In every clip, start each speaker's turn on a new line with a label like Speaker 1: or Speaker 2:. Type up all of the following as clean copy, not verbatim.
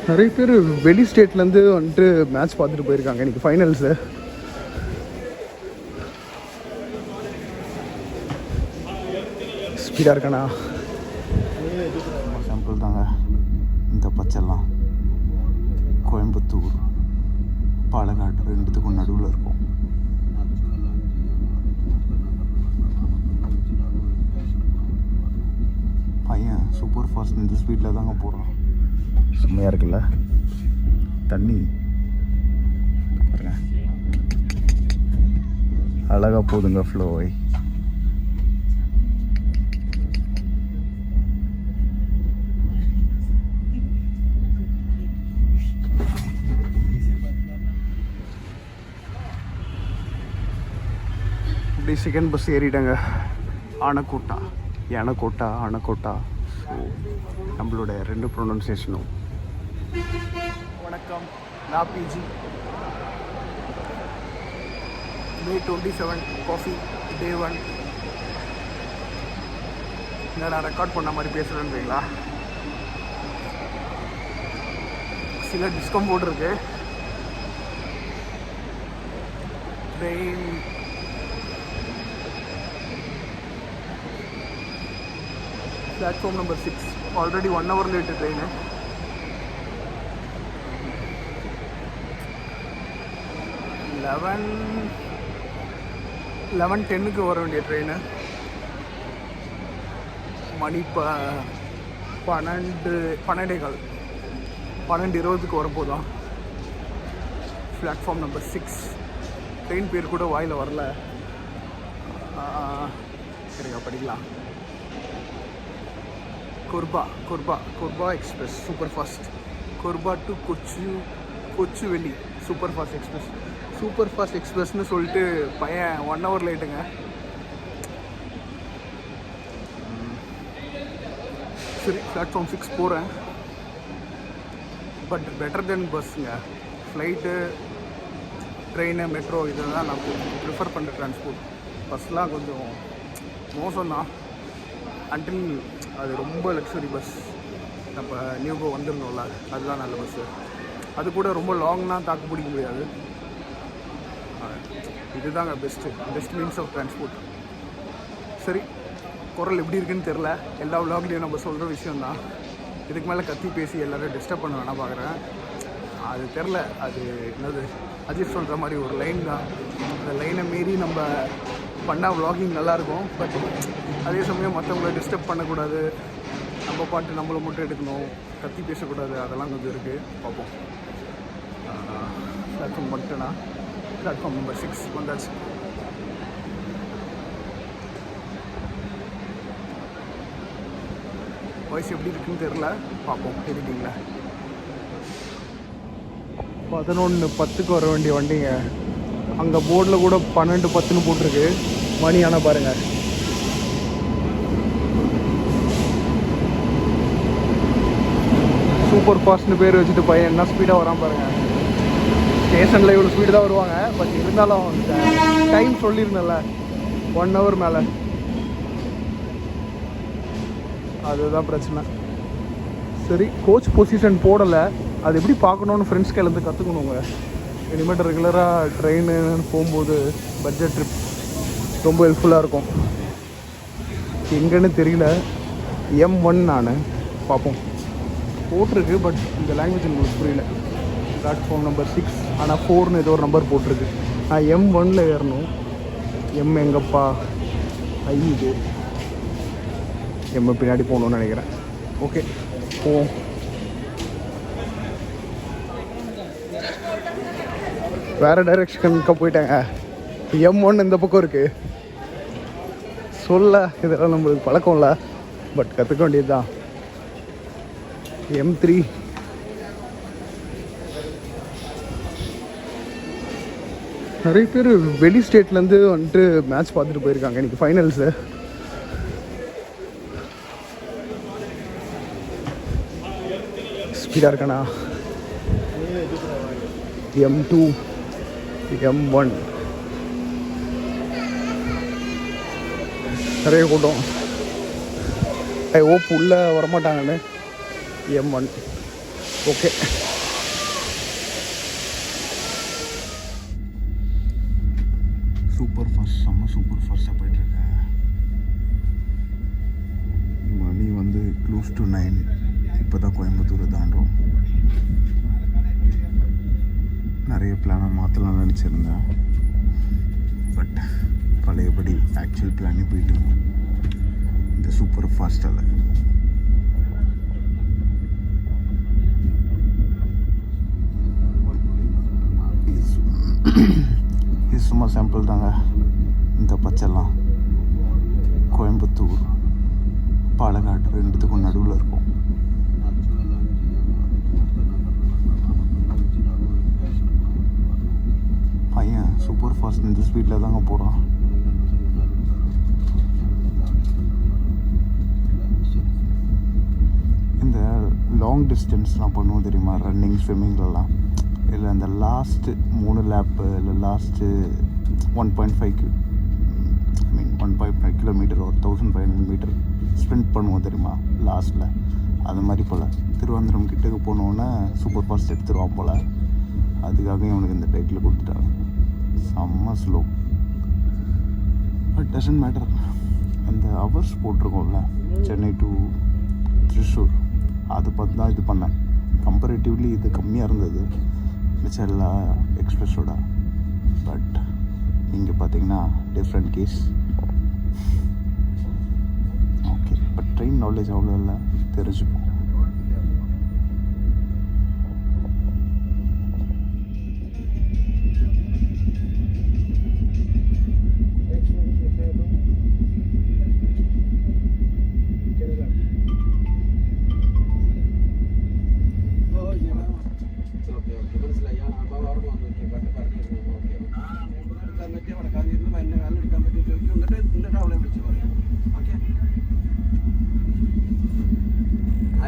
Speaker 1: நிறைய பேர் வெளி ஸ்டேட்லேருந்து வந்துட்டு மேட்ச் பார்த்துட்டு போயிருக்காங்க இன்றைக்கி ஃபைனல்ஸு. ஸ்பீடாக இருக்காண்ணா.
Speaker 2: சாம்பிள் தாங்க இந்த பச்செல்லாம். கோயம்புத்தூர் பாலக்காடு ரெண்டுத்துக்கும் நடுவில் இருக்கும். பையன் சூப்பர் ஃபாஸ்ட் இந்த ஸ்பீடில் தாங்க போகிறான். செம்மையாக இருக்குல்ல தண்ணி பாருங்க, அழகாக போகுதுங்க ஃப்ளோவை.
Speaker 1: இப்படி செகண்ட் பஸ் ஏறிட்டாங்க. ஆனக்கோட்டா ஆனக்கோட்டா. ஸோ நம்மளோட 2 ப்ரொனன்சியேஷனும். வணக்கம், நான் பிஜி. May 27 coffee day 1. நான் ரெக்கார்ட் பண்ண மாதிரி பேசுகிறேன்றீங்களா? சில டிஸ்கம்ஃபோர்ட் இருக்கு. Train platform number 6 already 1 hour late train है. லெவன் 10க்கு வர வேண்டிய ட்ரெயின் மணி 12:20க்கு வரப்போதான். Platform number 6. ட்ரெயின் பேர் கூட வாயில் வரல. சரிங்க, படிக்கலாம். Korba express super fast. Korba to Kochuveli super fast एक्सप्रेसன்னு சொல்லிட்டு பையன் 1 hour லேட்டுங்க. சரி, பிளாட்ஃபார்ம் 6 போகிறேன். பட் பெட்டர் தென் பஸ்ஸுங்க. ஃப்ளைட்டு, ட்ரெயின், மெட்ரோ இதெல்லாம் நான் ப்ரிஃபர் பண்ணுற ட்ரான்ஸ்போர்ட். பஸ்லாம் கொஞ்சம் மோசம்தான். அன்டில் அது ரொம்ப லக்ஸரி பஸ். நம்ம நியூகோ வந்துடணும்ல, அதுதான் நல்ல பஸ்ஸு. அது கூட ரொம்ப லாங்னால் தாக்கு பிடிக்க முடியாது. இதுதாங்க பெஸ்ட் மீன்ஸ் ஆஃப் ட்ரான்ஸ்போர்ட். சரி, குரல் எப்படி இருக்குன்னு தெரில. எல்லா விலாக்லேயும் நம்ம சொல்கிற விஷயந்தான். இதுக்கு மேலே கத்தி பேசி எல்லோரும் டிஸ்டர்ப் பண்ண வேணாம் பார்க்குறேன். அது தெரில, அது என்னது அஜித் சொல்கிற மாதிரி ஒரு லைன் தான். அந்த லைனை மீறி நம்ம பண்ணால் விலாகிங் நல்லாயிருக்கும். பட் அதே சமயம் மற்றவங்கள டிஸ்டர்ப் பண்ணக்கூடாது. நம்ம பாட்டு நம்மளை மட்டும் எடுக்கணும், கத்தி பேசக்கூடாது. அதெல்லாம் கொஞ்சம் இருக்குது. பார்ப்போம். பிளாட்ஃபார்ம் மட்டும்னா பிளாட்ஃபார்ம் நம்பர் 6 வந்தாச்சு. வாய்ஸ் எப்படி இருக்குன்னு தெரில, பார்ப்போம் எடிட்டிங்கில். 11:10க்கு வர வேண்டிய வண்டிங்க. அங்கே போர்டில் கூட 12:10ன்னு போட்டிருக்கு. மணி ஆனால் பாருங்கள். சூப்பர் ஃபாஸ்ட்னு பேர் வச்சுட்டு பையன் என்ன ஸ்பீடாக வரான் பாருங்கள். ஸ்டேஷனில் இவ்வளோ ஸ்பீடு தான் வருவாங்க. பட் இருந்தாலும் டைம் சொல்லியிருந்தேன்ல, 1 hour மேலே. அதுதான் பிரச்சனை. சரி, கோச் பொசிஷன் போடலை. அது எப்படி பார்க்கணுன்னு ஃப்ரெண்ட்ஸ் கையிலேருந்து கற்றுக்கணுங்க. இனிமேட்டு ரெகுலராக ட்ரெயின்னு போகும்போது பட்ஜெட் ட்ரிப் ரொம்ப ஹெல்ப்ஃபுல்லாக இருக்கும். எங்கன்னு தெரியல. M1 நான் பார்ப்போம். போட்டிருக்கு, பட் இந்த லாங்குவேஜ் உங்களுக்கு புரியல. பிளாட்ஃபார்ம் நம்பர் 6 ஆனால் 4ன்னு ஏதோ ஒரு நம்பர் போட்டிருக்கு. நான் M1ல் ஏறணும். M எங்கப்பா? இது M பின்னாடி போகணுன்னு நினைக்கிறேன். ஓகே, போவோம். வேறு டைரெக்ஷனுக்கு போயிட்டாங்க. M1 இந்த பக்கம் இருக்குது. சொல்ல இதெல்லாம் நம்மளுக்கு பழக்கம் இல்லை, பட் கற்றுக்க வேண்டியது தான். M3 நிறைய பேர் வெளி ஸ்டேட்லேருந்து வந்துட்டு மேட்ச் பார்த்துட்டு போயிருக்காங்க இன்றைக்கி ஃபைனல்ஸு. ஸ்பீடாக இருக்காண்ணா. M2 M1 நிறைய கூட்டம். ஓப்பு உள்ளே வரமாட்டாங்கன்னு M1
Speaker 2: ஓகே. சூப்பர் ஃபாஸ்ட், செம்ம சூப்பர் ஃபாஸ்ட்டாக போயிட்டுருக்கேன். மணி வந்து க்ளோஸ் டு 9. இப்போ தான் கோயம்புத்தூரை தாண்டுறோம். நிறைய பிளானை மாற்றலாம் நினச்சிருந்தேன், பட் பழையபடி ஆக்சுவல் பிளானே போயிட்டு இந்த சூப்பர் ஃபாஸ்ட்டால். இது சும்மா சாம்பிள் தாங்க. இந்த பச்சைலாம் கோயம்புத்தூர், பாலக்காடு ரெண்டுத்துக்கும் நடுவில் இருக்கும். பையன் சூப்பர் ஃபாஸ்ட் இந்த ஸ்பீடில் தாங்க போகிறான். இந்த லாங் டிஸ்டன்ஸ்லாம் பண்ணுவோம் தெரியுமா, ரன்னிங், ஸ்விம்மிங்லலாம். இல்லை இந்த லாஸ்ட்டு 3 லேப்பு இல்லை லாஸ்ட்டு 1.5 1.5 கிலோமீட்டர் ஒரு 1500 மீட்டர் ஸ்ப்ரிண்ட் பண்ணுவோம் தெரியுமா லாஸ்ட்டில். அது மாதிரி போல் திருவனந்தபுரம் கிட்டக்கு போனோன்னே சூப்பர் ஃபாஸ்ட் எடுத்துருவான் போல். அதுக்காக இவனுக்கு இந்த டைட்டில் கொடுத்துட்டாங்க. செம்ம ஸ்லோ, பட் டசன்ட் மேட்டர். அந்த ஹவர்ஸ் போட்டிருக்கோம்ல, சென்னை டு திருச்சூர், அதை பார்த்து தான் இது பண்ணேன். கம்பேரிட்டிவ்லி இது கம்மியாக இருந்தது மிச்சம் எல்லா எக்ஸ்பிரஸோட. பட் இங்கே பார்த்தீங்கன்னா different case. Okay, but train knowledge அவ்வளோ இல்லை, தெரிஞ்சுப்போம்.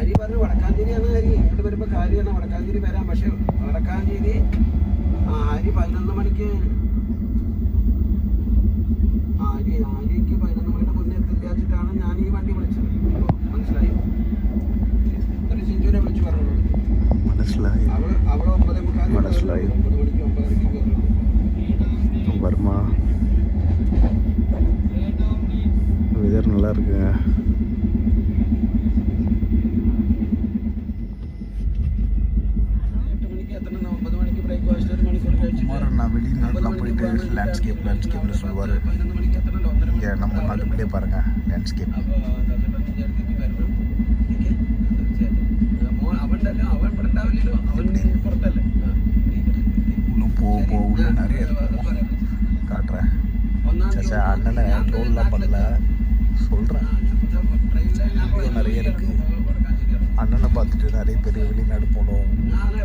Speaker 3: അരി പറഞ്ഞു വടക്കാഞ്ചേരിയാണ് അരി ഇങ്ങോട്ട് വരുമ്പോൾ കാര്യമാണ് വടക്കാഞ്ചേരി വരാം. പക്ഷെ വടക്കാഞ്ചേരി അരി 11 മണിക്ക് അരിക്ക് 11 മണിയുടെ മുന്നേ എത്തില്ലാച്ചിട്ടാണ് ഞാൻ ഈ വണ്ടി വിളിച്ചത്. മനസ്സിലായി? ഒരു ചിഞ്ചുവിനെ വിളിച്ച് പറഞ്ഞത്
Speaker 2: മനസ്സിലായി.
Speaker 3: അവള് 9:45
Speaker 2: മനസ്സിലായി.
Speaker 3: 9 മണിക്ക് 9:30 കയറുന്നത്.
Speaker 2: வருமா? வெதர் நல்லா இருக்குங்க. நான் வெளிநாட்டுலாம் போயிட்டு லேண்ட்ஸ்கேப்னு சொல்லுவார். இங்கே நம்ம நாட்டுக்குள்ளே பாருங்கள் லேண்ட்ஸ்கேப். இன்னும் போக உள்ள நிறைய இருக்கும், காட்டுறேன். சச்சா அண்ணனை ட்ரோல்லாம் பண்ணல, சொல்கிறேன். நிறைய இருக்குது. அண்ணனை பார்த்துட்டு நிறைய பேர் வெளிநாடு போகணும்,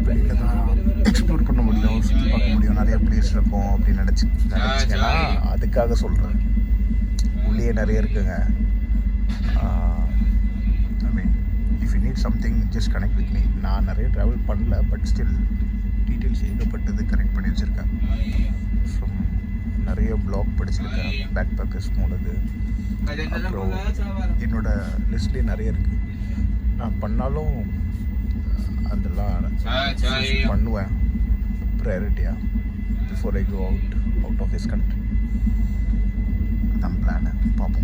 Speaker 2: வெளியில் தான் எக்ஸ்ப்ளோர் பண்ண முடியும், சுற்றி பார்க்க முடியும், நிறைய பிளேஸ் இருக்கும் அப்படின்னு நினச்சிங்கன்னா அதுக்காக சொல்கிறேன். உள்ளே நிறைய இருக்குங்க. I mean if you need something just connect with me. நான் நிறைய ட்ராவல் பண்ணல, பட் ஸ்டில் டீட்டெயில்ஸ் ஏகப்பட்டது கனெக்ட் பண்ணி வச்சுருக்கேன். ஸோ நிறைய ப்ளாக் படிச்சிருக்கேன், பேக் பேக்கர்ஸ் போனது. அப்புறம் என்னோடய லிஸ்ட்லேயே நிறைய இருக்குது. நான் பண்ணாலும் அதெல்லாம் பண்ணுவேன் ப்ரையாரிட்டியாக before I go out of this country. அதான் பிளானு, பார்ப்போம்.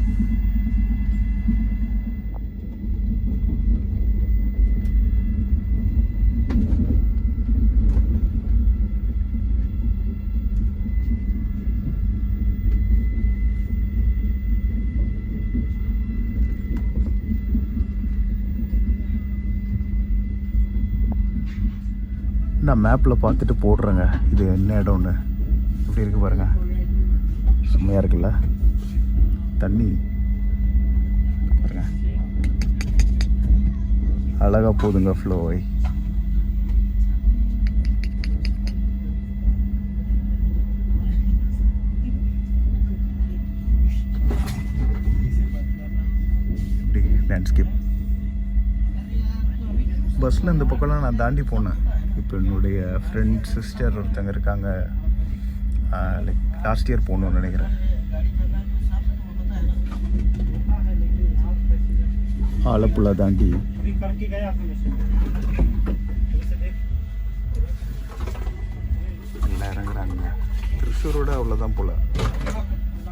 Speaker 2: நான் மேப்பில் பார்த்துட்டு போடுறேங்க இது என்ன இடம்னு. எப்படி இருக்குது பாருங்கள், செம்மையாக இருக்குல்ல தண்ணி பாருங்கள், அழகாக போகுதுங்க ஃப்ளோவை. இப்படி லேண்ட்ஸ்கேப். பஸ்ஸில் இந்த பக்கம்லாம் நான் தாண்டி போனேன். இப்போ என்னுடைய ஃப்ரெண்ட் சிஸ்டர் ஒருத்தங்க இருக்காங்க, லைக் லாஸ்ட் இயர் போகணுன்னு நினைக்கிறேன். ஆலப்புழா தாண்டி இறங்குறாங்க. திருச்சூரோட அவ்வளோதான் போல்.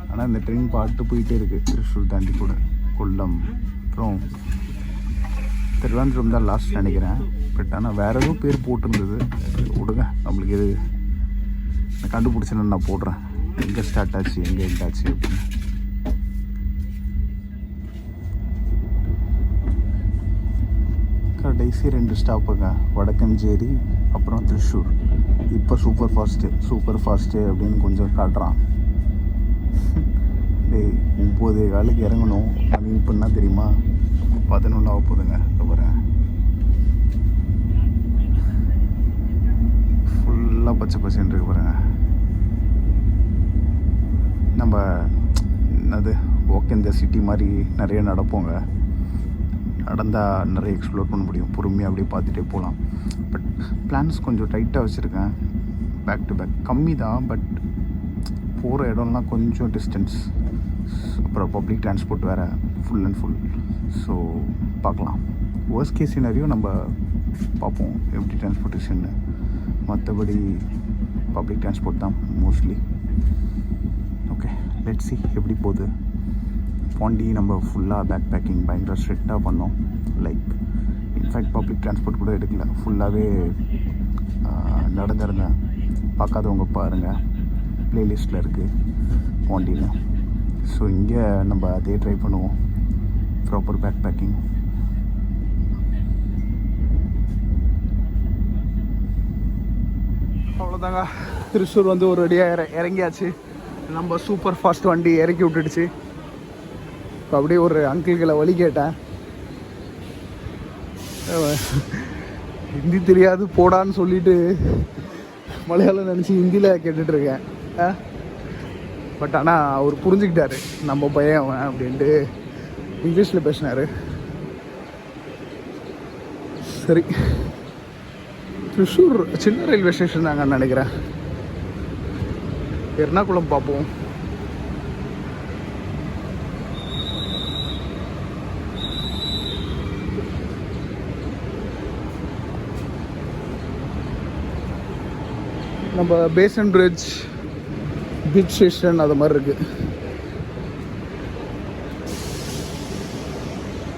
Speaker 2: ஆனால் இந்த ட்ரெயின் பாட்டு போயிட்டே இருக்குது. திருச்சூர் தாண்டி கூட கொல்லம், அப்புறம் திருவனந்தபுரம் தான் லாஸ்ட் நினைக்கிறேன். பட் ஆனால் வேறு எதுவும் பேர் போட்டிருந்தது. விடுங்க, நம்மளுக்கு எது நான் கண்டுபிடிச்சேன்னு நான் போடுறேன். எங்கே ஸ்டார்ட் ஆச்சு, எங்கே எண்ட் ஆச்சு அப்படின்னு. கடைசி 2 ஸ்டாப்புங்க, வடக்கஞ்சேரி அப்புறம் திருச்சூர். இப்போ சூப்பர் ஃபாஸ்ட்டு அப்படின்னு கொஞ்சம் காட்டுறான். டேய் 9:15 இறங்கணும். மணி இப்போன்னா தெரியுமா 11 ஆக போகுதுங்க. வரேன் ஃபுல்லாக பச்சை பச்சைன்னு இருக்கு பாருங்க. நம்ம அது ஓகே, இந்த சிட்டி மாதிரி நிறைய நடப்போங்க. நடந்தால் நிறைய எக்ஸ்ப்ளோர் பண்ண முடியும். பொறுமையாக அப்படியே பார்த்துட்டே போகலாம். பட் பிளான்ஸ் கொஞ்சம் டைட்டாக வச்சுருக்கேன். பேக் டு பேக் கம்மி தான், பட் போகிற இடம்லாம் கொஞ்சம் டிஸ்டன்ஸ். அப்புறம் பப்ளிக் டிரான்ஸ்போர்ட் வேறு ஃபுல் அண்ட் ஃபுல். ஸோ பார்க்கலாம். வர்ஸ்ட் கேஸ் சினாரியோ நம்ம பார்ப்போம் எப்படி டிரான்ஸ்போர்ட்டேஷன்னு. மற்றபடி பப்ளிக் டிரான்ஸ்போர்ட் தான் மோஸ்ட்லி. ஓகே, லெட்ஸ் சி எப்படி போகுது. பாண்டி நம்ம ஃபுல்லாக பேக் பேக்கிங் பயங்கர ஸ்ட்ரிக்டாக பண்ணோம். லைக் இன்ஃபேக்ட் பப்ளிக் டிரான்ஸ்போர்ட் கூட எடுக்கல, ஃபுல்லாகவே நடந்திருந்தேன். பார்க்காதவங்க பாருங்கள், ப்ளேலிஸ்ட்டில் இருக்குது பாண்டியில். ஸோ இங்கே நம்ம அதே ட்ரை பண்ணுவோம், ப்ராப்பர் பேக் பேக்கிங்.
Speaker 1: அவ்வளோதாங்க, திருச்சூர் வந்து ஒரு அடியாக இறங்கியாச்சு. நம்ம சூப்பர் ஃபாஸ்ட் வண்டி இறக்கி விட்டுடுச்சு. இப்போ அப்படியே ஒரு அங்கிள்களை வழி கேட்டேன். ஹிந்தி தெரியாது போடான்னு சொல்லிட்டு மலையாளம் நினச்சி ஹிந்தியில் கேட்டுட்ருக்கேன். பட் ஆனால் அவர் புரிஞ்சுக்கிட்டாரு நம்ம பையன் அவன் அப்படின்ட்டு இங்கிலீஷில் பேசினார். சரி, திருச்சூர் சின்ன ரயில்வே ஸ்டேஷன் தாங்கன்னு நினைக்கிறேன். எர்ணாகுளம் பார்ப்போம். நம்ம பேசன் பிரிட்ஜ், பீச் ஸ்டேஷன் அது மாதிரி இருக்குது.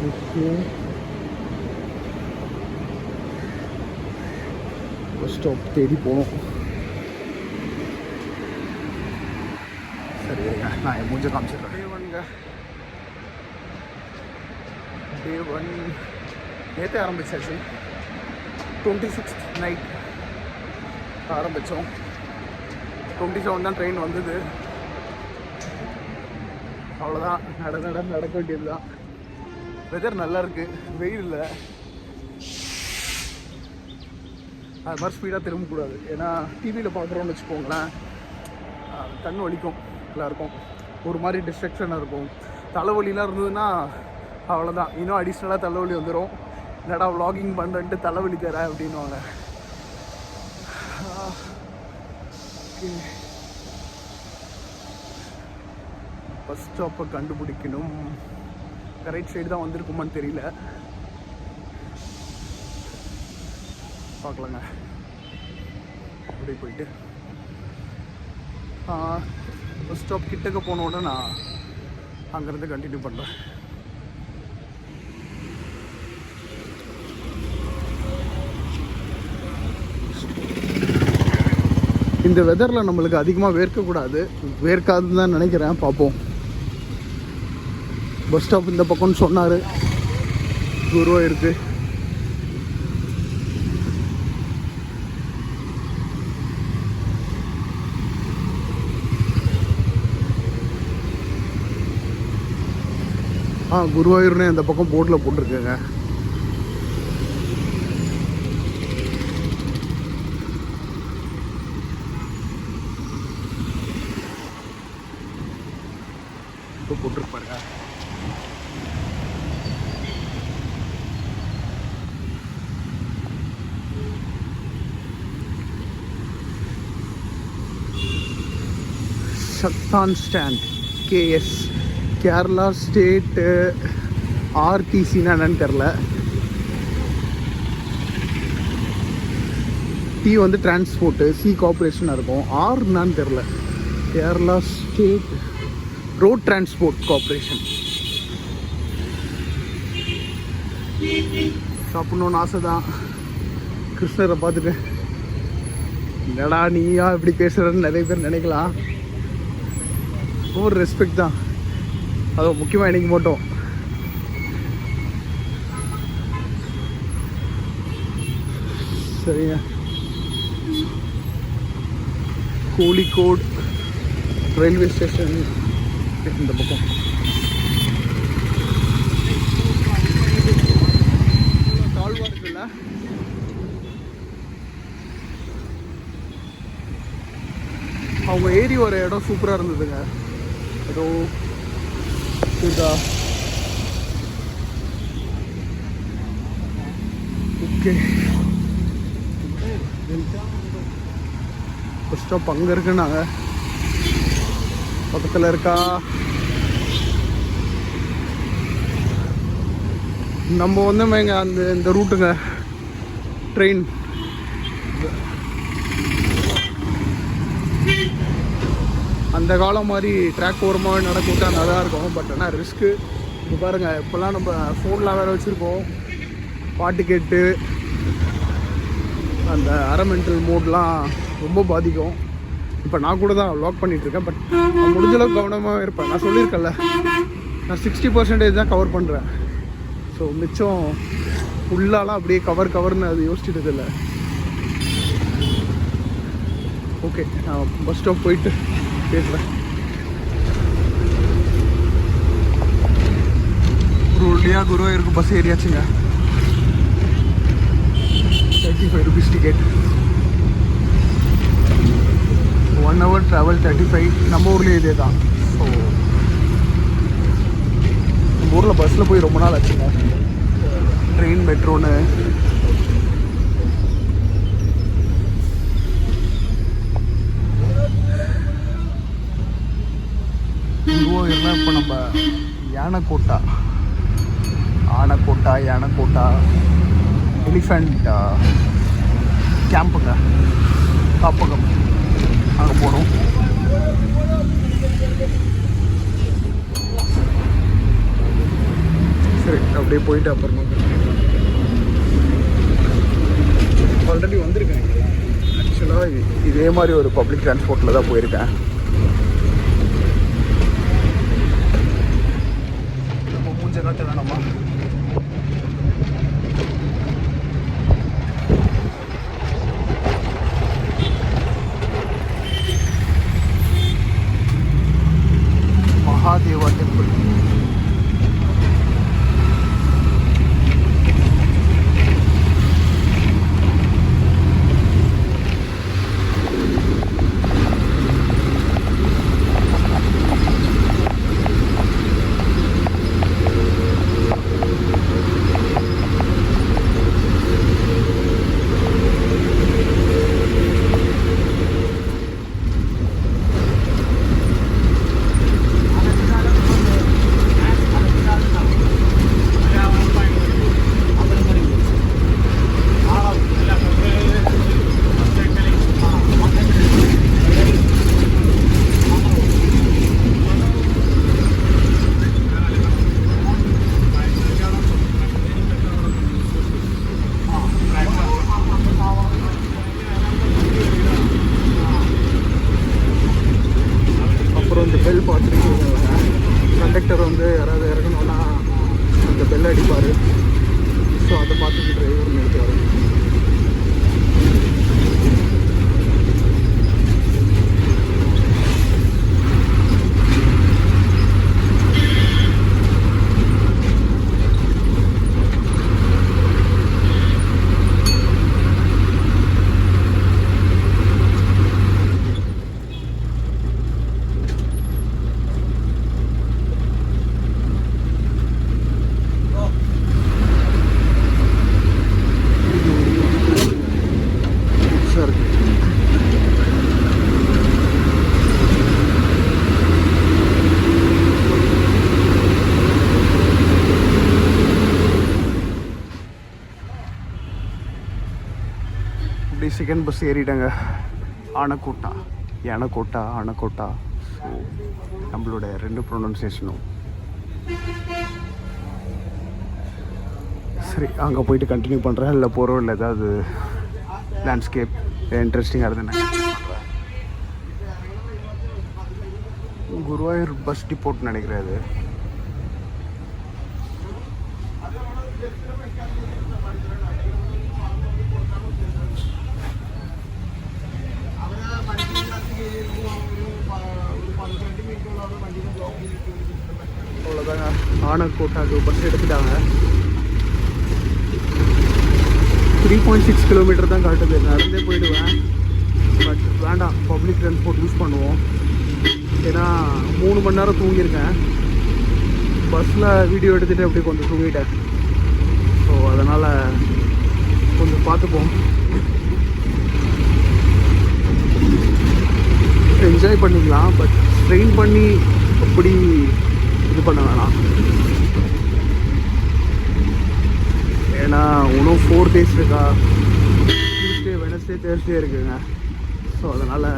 Speaker 1: ஓகே, பஸ் ஸ்டாப் தேடி போகணும். சரி, நான் என் மூஞ்ச காமிச்சிடுறேன். டே 1 நேற்று ஆரம்பிச்சாச்சு. 26th நைட் ஆரம்பித்தோம். 27 தான் ட்ரெயின் வந்தது. அவ்வளோதான், நடக்க வேண்டியது தான். வெதர் நல்லா இருக்குது, வெயில் இல்லை. அது மாதிரி ஸ்பீடாக திரும்பக்கூடாது. ஏன்னா டிவியில் பார்க்குறோன்னு வச்சுக்கோங்களேன், கண் வலிக்கும் எல்லாருக்கும், ஒரு மாதிரி டிஸ்ட்ரக்ஷனாக இருக்கும். தலைவலிலாம் இருந்ததுன்னா அவ்வளோதான், இன்னும் அடிஷ்னலாக தலைவலி வந்துடும். என்னடா vlogging பண்ணுறேன்ட்டு தலைவலி தர அப்படின்வாங்க. பஸ் ஸ்டாப்பை கண்டுபிடிக்கணும். ரைட் சைடு தான் வந்திருக்குமான்னு தெரியல, பார்க்கலாங்க. அப்படியே போயிட்டு பஸ் ஸ்டாப் கிட்டக்க போனோட நான் அங்கேருந்து கண்டினியூ பண்ணுறேன். இந்த வெதரில் நம்மளுக்கு அதிகமாக வேர்க்கக்கூடாது, வேர்க்காதுன்னு தான் நினைக்கிறேன். பார்ப்போம். பஸ் ஸ்டாப் இந்த பக்கம்னு சொன்னார், குருவா இருக்குது. குருவாயூர்னே அந்த பக்கம் போர்டில் போட்டிருக்கேங்க. இப்போ போட்டிருப்பாருங்க. சத்தான் ஸ்டாண்ட், கேஎஸ், கேரளா ஸ்டேட்டு ஆர்டிசின்னு என்னன்னு தெரில. டி வந்து டிரான்ஸ்போர்ட்டு, சி கார்பரேஷனாக இருக்கும். ஆர் என்னான்னு தெரில. Kerala state road transport corporation. சாப்பிட்ணுன்னு ஆசை தான். கிருஷ்ணரை பார்த்துட்டு என்னடா நீயா இப்படி பேசுகிறன்னு நிறைய பேர் நினைக்கலாம். ஒரு ரெஸ்பெக்ட் தான். அது முக்கியமாக எனக்கு மட்டும். சரிங்க. கோழிக்கோடு ரயில்வே ஸ்டேஷன் இந்த பக்கம். தாழ்வாக இருக்குல்ல. அவங்க ஏறி ஒரு இடம் சூப்பராக இருந்ததுங்க. ஏதோ இதா ஓகே. பஸ் ஸ்டாப் அங்கே இருக்குன்னாங்க. பக்கத்தில் இருக்கா? நம்ம வந்து இந்த ரூட்டுங்க ட்ரெயின். அந்த காலம் மாதிரி ட்ராக் ஓரமாக நடக்கிட்டா நல்லா இருக்கும். பட் ஆனால் ரிஸ்க்கு. இப்போ பாருங்கள், இப்போல்லாம் நம்ம ஃபோன்லாம் வேறு வச்சுருக்கோம். பாட்டு கேட்டு அந்த அரமெண்டல் மோட்லாம் ரொம்ப பாதிக்கும். இப்போ நான் கூட தான் லாக் பண்ணிகிட்ருக்கேன். பட் நான் முடிஞ்சளவுக்கு கவனமாக இருப்பேன். நான் சொல்லியிருக்கேன்ல, நான் 60% தான் கவர் பண்ணுறேன். ஸோ மிச்சம் ஃபுல்லாலாம் அப்படியே கவர்னு அது யோசிச்சுட்டு இல்லை. ஓகே, நான் பஸ் ஸ்டாப் போயிட்டு பேசுகிறேன். ஒரு வழியாக குருவாயூருக்கு பஸ் ஏறியாச்சுங்க. 35 rupees டிக்கெட். 1 hour travel 35. நம்ம ஊர்லேயே இதே தான். ஸோ நம்ம ஊரில் பஸ்ஸில் போய் ரொம்ப நாள் ஆச்சுங்க. ட்ரெயின் மெட்ரோன்னு குருவாயூர்னா இப்போ நம்ம யானைக்கோட்டா எலிஃபண்ட் கேம்புங்க, காப்பகம், அங்கே போகிறோம். சரி, அப்படியே போயிட்டு அப்புறமா ஆல்ரெடி வந்திருக்கேன். ஆக்சுவலாக இதே மாதிரி ஒரு பப்ளிக் டிரான்ஸ்போர்ட்டில் தான் போயிருக்கேன். நம்ம மூஞ்ச காட்ட வேணாமா? மகாதேவா டெம்பிள். பெல் பார்த்துருக்கீங்க. கண்டக்டர் வந்து யாராவது இறங்கணும்னா அந்த பெல் அடிப்பார். ஸோ அதை பார்த்துட்டு டிரைவர் நிறுத்துவார். இப்படி செகண்ட் பஸ் ஏறிட்டாங்க. ஆனக்கோட்டா, ஆனக்கோட்டா. ஸோ நம்மளோட 2 ப்ரொனன்சியேஷனும் சரி. அங்கே போயிட்டு கண்டினியூ பண்ணுறேன். இல்லை போகிறோம், இல்லை ஏதாவது லேண்ட்ஸ்கேப் இன்ட்ரெஸ்டிங்காக இருந்தேன். குருவாயூர் பஸ் டிப்போர்ட்னு நினைக்கிறேன் அது. அவ்வளோதாங்க, ஆனக்கோட்டாக்கு பஸ் எடுத்துட்டாங்க. 3.6 கிலோமீட்டர் தான் காட்டுது. நடந்தே போயிடுவேன், பட் வேண்டாம், பப்ளிக் ட்ரான்ஸ்போர்ட் யூஸ் பண்ணுவோம். ஏன்னா 3 மணி நேரம் தூங்கியிருக்கேன். பஸ்ஸில் வீடியோ எடுத்துகிட்டு அப்படியே கொஞ்சம் தூங்கிட்டேன். ஸோ அதனால் கொஞ்சம் பார்த்துப்போம். என்ஜாய் பண்ணிக்கலாம், பட் ட்ரெயின் பண்ணி அப்படி இது பண்ண வேணாம். ஏன்னா இன்னும் 4 days இருக்கா. டியூஸ்டே, வெனஸ்டே, தேர்ஸ்டே இருக்குங்க. ஸோ அதனால்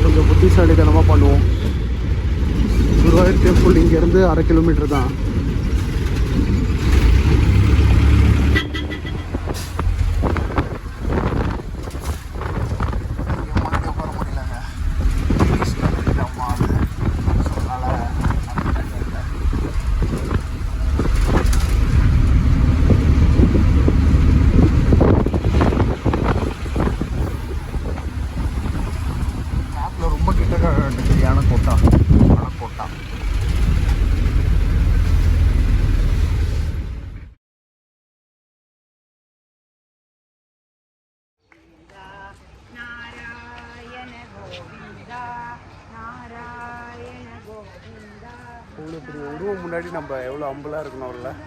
Speaker 1: கொஞ்சம் புத்திசாலித்தனமாக பண்ணுவோம். குருவாயூர் டெம்பிள் இங்கேருந்து 1/2 கிலோமீட்டர் தான். ரொம்ப கிட்ட ஆனக்கோட்டா. இவ்வளோ பெரிய உருவம் முன்னாடி நம்ம எவ்வளோ அம்பலாக இருக்கணும். அவரில்